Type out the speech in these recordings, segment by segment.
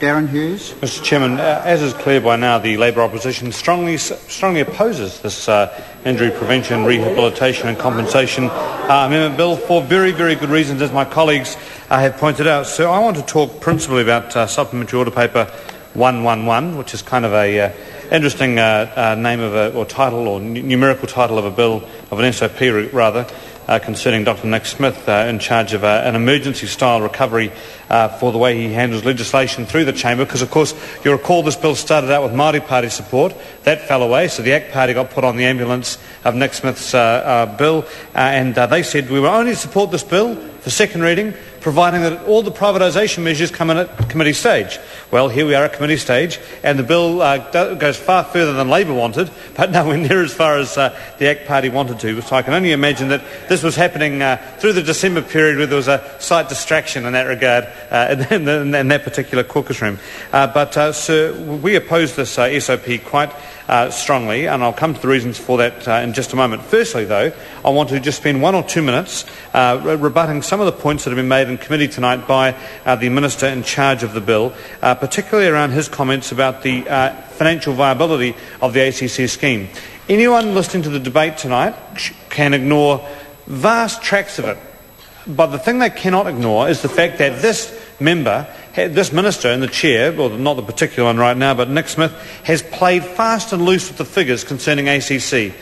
Darren Hughes. Mr Chairman, as is clear by now, the Labour opposition strongly opposes this injury prevention, rehabilitation and compensation amendment bill for very, very good reasons, as my colleagues have pointed out. So I want to talk principally about Supplementary Order Paper 111, which is kind of a interesting name of or title or numerical title of a bill, of an SOP rather, concerning Dr Nick Smith in charge of an emergency-style recovery for the way he handles legislation through the chamber, because, of course, you'll recall this bill started out with Māori Party support. That fell away, so the ACT Party got put on the ambulance of Nick Smith's bill, and they said we will only support this bill for second reading, providing that all the privatisation measures come in at committee stage. Well, here we are at committee stage, and the bill goes far further than Labour wanted, but nowhere near as far as the ACT Party wanted to. So I can only imagine that this was happening through the December period, where there was a slight distraction in that regard in that particular caucus room. Sir, we oppose this SOP quite strongly, and I'll come to the reasons for that in just a moment. Firstly, though, I want to just spend 1 or 2 minutes rebutting some of the points that have been made in committee tonight by the Minister in charge of the bill, particularly around his comments about the financial viability of the ACC scheme. Anyone listening to the debate tonight can ignore vast tracts of it, but the thing they cannot ignore is the fact that this Minister and the Chair, well, not the particular one right now, but Nick Smith, has played fast and loose with the figures concerning ACC.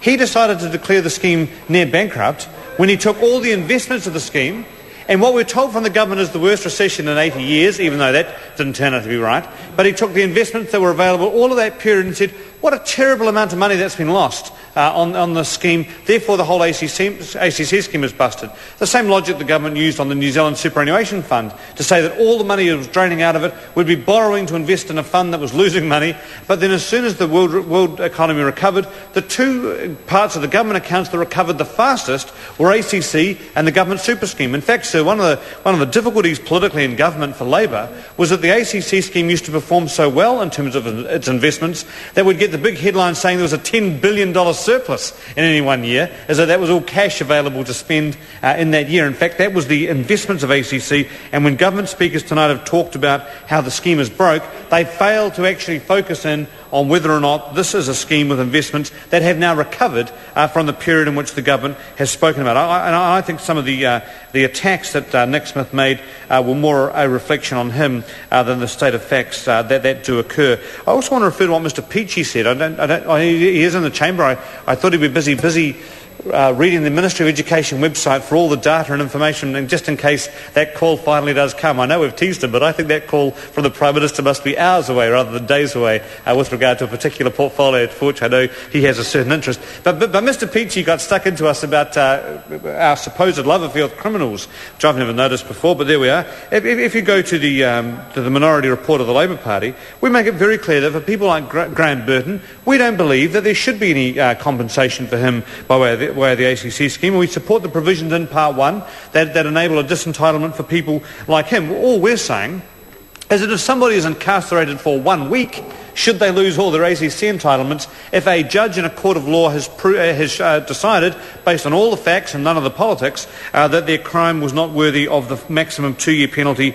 He decided to declare the scheme near bankrupt when he took all the investments of the scheme, and what we're told from the government is the worst recession in 80 years, even though that didn't turn out to be right. But he took the investments that were available all of that period and said, what a terrible amount of money that's been lost on the scheme. Therefore, the whole ACC scheme is busted. The same logic the government used on the New Zealand Superannuation Fund to say that all the money it was draining out of it would be borrowing to invest in a fund that was losing money. But then as soon as the world economy recovered, the two parts of the government accounts that recovered the fastest were ACC and the government super scheme. In fact, sir, one of the difficulties politically in government for Labour was that the ACC scheme used to perform so well in terms of its investments that we'd get the big headline saying there was a $10 billion surplus in any one year, as though that was all cash available to spend in that year. In fact, that was the investments of ACC, and when government speakers tonight have talked about how the scheme is broke, they fail to actually focus in on whether or not this is a scheme with investments that have now recovered from the period in which the government has spoken about. I think some of the attacks that Nick Smith made were more a reflection on him than the state of facts that do occur. I also want to refer to what Mr Peachy said. He is in the chamber. I thought he'd be busy reading the Ministry of Education website for all the data and information, and just in case that call finally does come. I know we've teased him, but I think that call from the Prime Minister must be hours away rather than days away with regard to a particular portfolio for which I know he has a certain interest. But Mr Peachy got stuck into us about our supposed love affair with criminals, which I've never noticed before, but there we are. If you go to the minority report of the Labour Party, we make it very clear that for people like Graham Burton, we don't believe that there should be any compensation for him by way of the ACC scheme, and we support the provisions in Part 1 that enable a disentitlement for people like him. All we're saying is that if somebody is incarcerated for 1 week, should they lose all their ACC entitlements if a judge in a court of law has decided, based on all the facts and none of the politics, that their crime was not worthy of the maximum 2-year penalty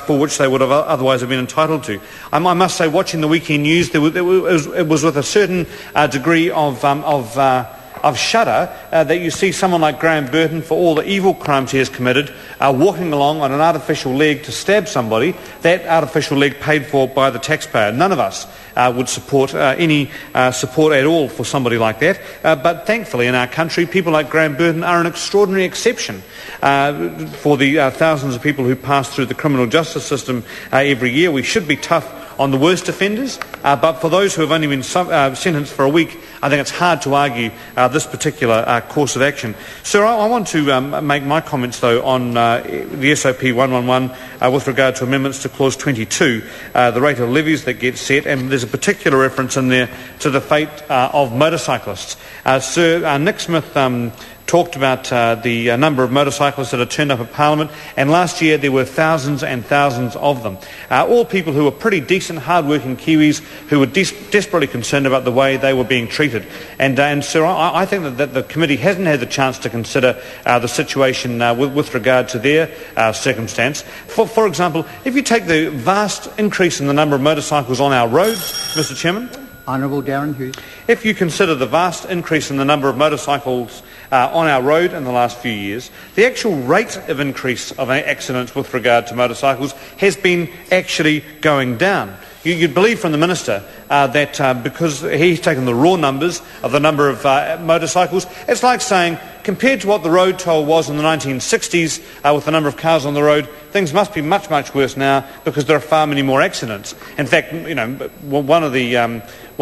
for which they would have otherwise have been entitled to? I must say, watching the weekend news, it was with a certain degree of shudder that you see someone like Graham Burton, for all the evil crimes he has committed, walking along on an artificial leg to stab somebody, that artificial leg paid for by the taxpayer. None of us would support any support at all for somebody like that. But thankfully in our country, people like Graham Burton are an extraordinary exception for the thousands of people who pass through the criminal justice system every year. We should be tough on the worst offenders, but for those who have only been sentenced for a week, I think it's hard to argue this particular course of action. Sir, I want to make my comments, though, on the SOP 111 with regard to amendments to Clause 22, the rate of levies that get set, and there's a particular reference in there to the fate of motorcyclists. Sir, Nick Smith talked about the number of motorcyclists that had turned up at Parliament, and last year there were thousands and thousands of them. All people who were pretty decent, hard-working Kiwis who were desperately concerned about the way they were being treated. And so I think that the committee hasn't had the chance to consider the situation with regard to their circumstance. For example, if you take the vast increase in the number of motorcycles on our roads, Mr. Chairman. Honourable Darren Hughes. If you consider the vast increase in the number of motorcycles on our road in the last few years, the actual rate of increase of accidents with regard to motorcycles has been actually going down. You'd believe from the Minister that because he's taken the raw numbers of the number of motorcycles, it's like saying, compared to what the road toll was in the 1960s with the number of cars on the road, things must be much, much worse now because there are far many more accidents. In fact, one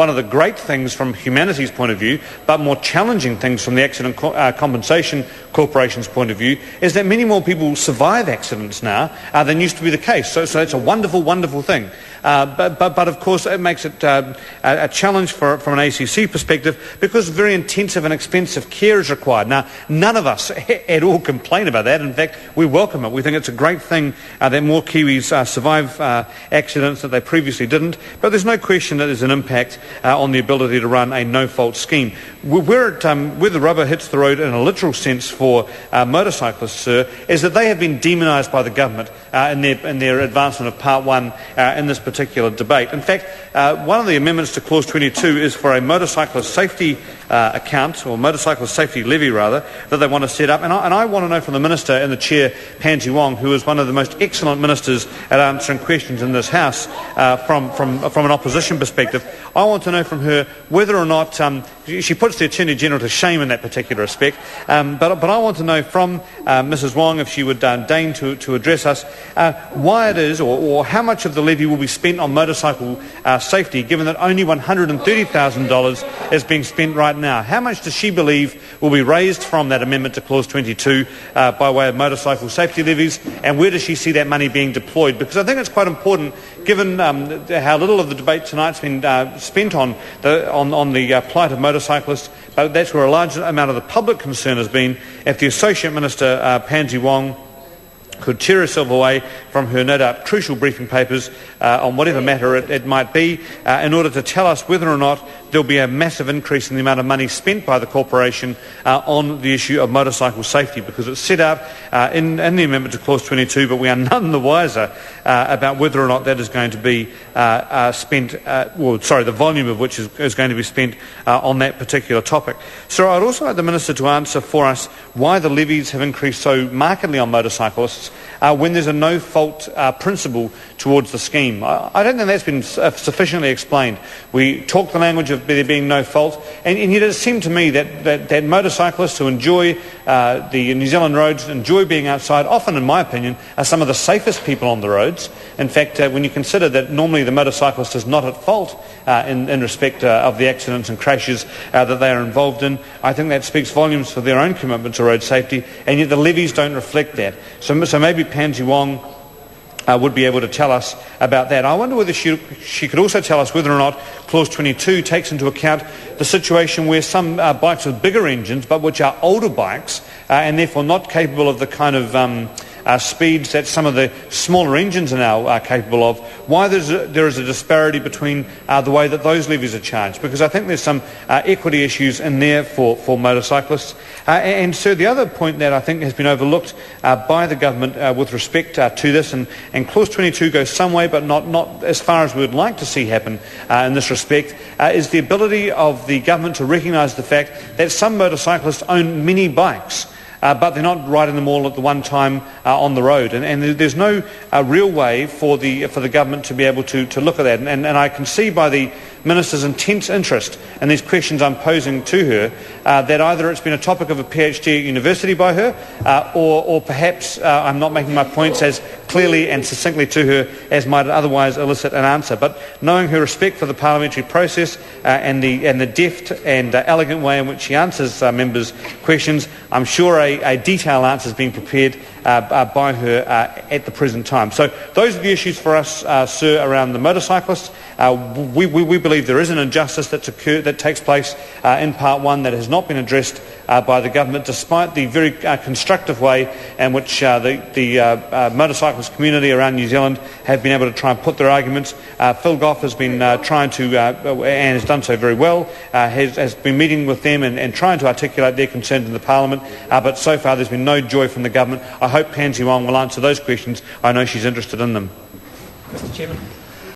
of the great things from humanity's point of view, but more challenging things from the Accident Compensation Corporation's point of view, is that many more people survive accidents now than used to be the case. So it's a wonderful, wonderful thing. But of course it makes it a challenge from an ACC perspective because very intensive and expensive care is required. Now, none of us at all complain about that. In fact, we welcome it. We think it's a great thing that more Kiwis survive accidents that they previously didn't. But there's no question that there's an impact on the ability to run a no-fault scheme. Where the rubber hits the road in a literal sense for motorcyclists, sir, is that they have been demonised by the government in their advancement of Part 1 in this particular debate. In fact, one of the amendments to Clause 22 is for a motorcyclist safety account, or motorcyclist safety levy rather, that they want to set up. And I want to know from the Minister and the Chair, Pansy Wong, who is one of the most excellent ministers at answering questions in this House from an opposition perspective, I want to know from her whether or not she puts the Attorney General to shame in that particular respect, but I want to know from Mrs Wong, if she would deign to address us, why it is or how much of the levy will be spent on motorcycle safety, given that only $130,000 is being spent right now. How much does she believe will be raised from that amendment to Clause 22 by way of motorcycle safety levies, and where does she see that money being deployed? Because I think it's quite important, given how little of the debate tonight's been spent on the plight of motorcyclists, but that's where a large amount of the public concern has been. If the Associate Minister, Pansy Wong, could tear herself away from her no doubt crucial briefing papers on whatever matter it might be in order to tell us whether or not there'll be a massive increase in the amount of money spent by the corporation on the issue of motorcycle safety, because it's set out in the amendment to Clause 22, but we are none the wiser about whether or not that is going to be spent, the volume of which is going to be spent on that particular topic. So I'd also like the Minister to answer for us why the levies have increased so markedly on motorcyclists when there's a no-fault principle towards the scheme. I don't think that's been sufficiently explained. We talk the language of there being no fault, and yet it seemed to me that motorcyclists who enjoy the New Zealand roads, enjoy being outside, often in my opinion are some of the safest people on the roads. In fact, when you consider that normally the motorcyclist is not at fault in respect of the accidents and crashes that they are involved in, I think that speaks volumes for their own commitment to road safety, and yet the levies don't reflect that. So maybe Pansy Wong would be able to tell us about that. I wonder whether she could also tell us whether or not Clause 22 takes into account the situation where some bikes with bigger engines, but which are older bikes and therefore not capable of the kind of speeds that some of the smaller engines are now capable of, why there is a disparity between the way that those levies are charged, because I think there's some equity issues in there for motorcyclists. And so the other point that I think has been overlooked by the government with respect to this, and Clause 22 goes some way but not as far as we would like to see happen in this respect, is the ability of the government to recognise the fact that some motorcyclists own mini bikes, but they're not riding them all at the one time on the road, and there's no real way for the government to be able to look at that. And I can see by the Minister's intense interest in these questions I'm posing to her that either it's been a topic of a PhD at university by her, or perhaps I'm not making my points as clearly and succinctly to her as might otherwise elicit an answer. But knowing her respect for the parliamentary process and the deft and elegant way in which she answers members' questions, I'm sure a detailed answer is being prepared by her at the present time. So those are the issues for us, sir, around the motorcyclists. We believe there is an injustice that takes place in Part 1 that has not been addressed by the government, despite the very constructive way in which the motorcyclist community around New Zealand have been able to try and put their arguments. Phil Goff has been trying to, and has done so very well, has been meeting with them and trying to articulate their concerns in the Parliament, but so far there's been no joy from the government. I hope Pansy Wong will answer those questions. I know she's interested in them. Mr. Chairman.